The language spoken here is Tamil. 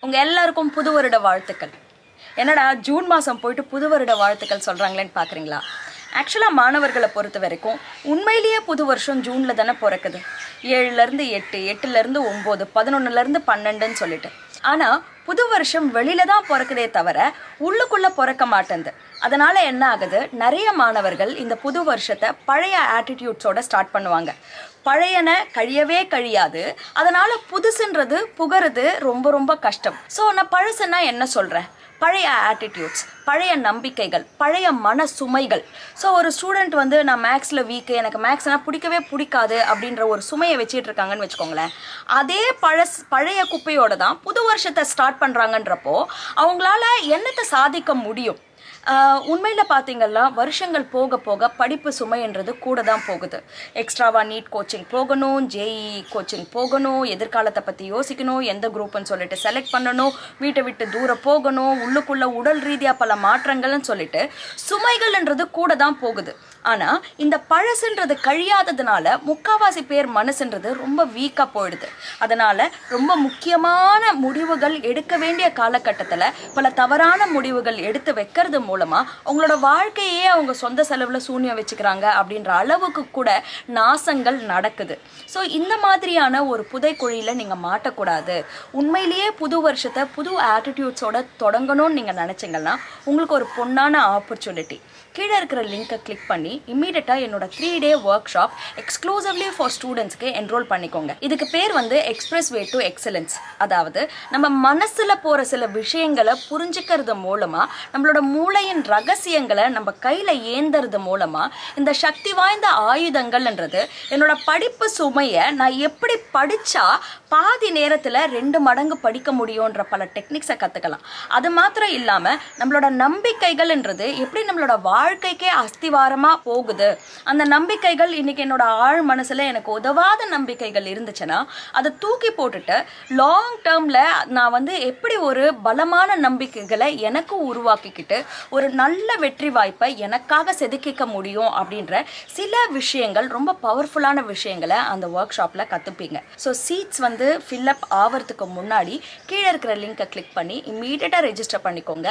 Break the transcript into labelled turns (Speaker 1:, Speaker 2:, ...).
Speaker 1: உங்க எல்லாருக்கும் புது வருட வாழ்த்துக்கள். என்னடா ஜூன் மாதம் போயிட்டு புது வருட வாழ்த்துக்கள் சொல்கிறாங்களேன்னு பார்க்குறீங்களா? ஆக்சுவலாக மாணவர்களை பொறுத்த வரைக்கும் உண்மையிலேயே புது வருஷம் ஜூனில் தானே பிறக்குது. 7லேருந்து 8, 8லேருந்து 9, 11லேருந்து 12ன்னு சொல்லிட்டு. ஆனால் புது வருஷம் வெளியில தான் பிறக்குதே தவிர உள்ளுக்குள்ளே பிறக்க மாட்டேங்குது. அதனால் என்ன ஆகுது, நிறைய மாணவர்கள் இந்த புது வருஷத்தை பழைய ஆட்டிடியூட்ஸோட ஸ்டார்ட் பண்ணுவாங்க. பழையன கழியவே கழியாது. அதனால் புதுசுன்றது புகறது ரொம்ப ரொம்ப கஷ்டம். ஸோ நான் பழசுன்னா என்ன சொல்கிறேன்? பழைய ஆட்டிடியூட்ஸ், பழைய நம்பிக்கைகள், பழைய மன சுமைகள். ஸோ ஒரு ஸ்டூடெண்ட் வந்து நான் மேக்ஸில் வீக்கு, எனக்கு மேக்ஸ்னால் பிடிக்கவே பிடிக்காது அப்படின்ற ஒரு சுமையை வச்சுட்டு இருக்காங்கன்னு வச்சுக்கோங்களேன். அதே பழைய குப்பையோடு தான் புது வருஷத்தை ஸ்டார்ட் பண்ணுறாங்கன்றப்போ அவங்களால என்னத்தை சாதிக்க முடியும்? உண்மையில் பார்த்தீங்கன்னா வருஷங்கள் போக போக படிப்பு சுமைன்றது கூட தான் போகுது. எக்ஸ்ட்ராவாக நீட் கோச்சிங் போகணும், ஜேஇ கோச்சிங் போகணும், எதிர்காலத்தை பற்றி யோசிக்கணும், எந்த குரூப்னு சொல்லிட்டு செலக்ட் பண்ணணும், வீட்டை விட்டு தூரம் போகணும், உள்ளுக்குள்ளே உடல் ரீதியாக பல மாற்றங்கள்னு சொல்லிட்டு சுமைகள்ன்றது கூட தான் போகுது. ஆனால் இந்த பழசுன்றது கழியாததுனால முக்கால்வாசி பேர் மனசுன்றது ரொம்ப வீக்காக போயிடுது. அதனால் ரொம்ப முக்கியமான முடிவுகள் எடுக்க வேண்டிய காலகட்டத்தில் பல தவறான முடிவுகள் எடுத்து வைக்கிறது மூலமாக அவங்களோட வாழ்க்கையே அவங்க சொந்த செலவில் சூன்யம் வச்சுக்கிறாங்க அப்படின்ற அளவுக்கு கூட நாசங்கள் நடக்குது. ஸோ இந்த மாதிரியான ஒரு புதைக்குழியில் நீங்கள் மாட்டக்கூடாது. உண்மையிலேயே புது வருஷத்தை புது ஆட்டிடியூட்ஸோட தொடங்கணும்னு நீங்கள் நினச்சிங்கன்னா உங்களுக்கு ஒரு பொன்னான ஆப்பர்ச்சுனிட்டி. கீழே இருக்கிற லிங்கை கிளிக் பண்ணி இம்மீடியட்டாக என்னோட 3-day work shop exclusively for ஸ்டூடெண்ட்ஸ்க்கு என்ரோல் பண்ணிக்கோங்க. இதுக்கு பேர் வந்து எக்ஸ்பிரஸ் வே டு எக்ஸலன்ஸ். அதாவது நம்ம மனசில் போகிற சில விஷயங்களை புரிஞ்சுக்கிறது மூலமாக, நம்மளோட மூளையின் ரகசியங்களை நம்ம கையில் ஏந்துறது மூலமாக இந்த சக்தி வாய்ந்த ஆயுதங்கள்ன்றது என்னோட படிப்பு சுமையை நான் எப்படி படித்தா பாதி நேரத்தில் 2 மடங்கு படிக்க முடியுன்ற பல டெக்னிக்ஸை கற்றுக்கலாம். அது மாத்திரம் இல்லாமல் நம்மளோட நம்பிக்கைகள்ன்றது எப்படி நம்மளோட வாழ்க்கைக்கே அஸ்திவாரமாக போகுது. அந்த நம்பிக்கைகள் இன்னைக்கு என்னோட ஆழ் மனசில் எனக்கு உதவாத நம்பிக்கைகள் இருந்துச்சுன்னா அதை தூக்கி போட்டுட்டு லாங் டேர்மில் நான் வந்து எப்படி ஒரு பலமான நம்பிக்கைகளை எனக்கு உருவாக்கிக்கிட்டு ஒரு நல்ல வெற்றி வாய்ப்பை எனக்காக செதுக்கிக்க முடியும் அப்படின்ற சில விஷயங்கள், ரொம்ப பவர்ஃபுல்லான விஷயங்களை அந்த ஒர்க் ஷாப்பில் கற்றுப்பீங்க. ஸோ சீட்ஸ் வந்து ஃபில்அப் ஆகிறதுக்கு முன்னாடி கீழே இருக்கிற லிங்கை கிளிக் பண்ணி இம்மீடியட்டாக ரெஜிஸ்டர் பண்ணிக்கோங்க.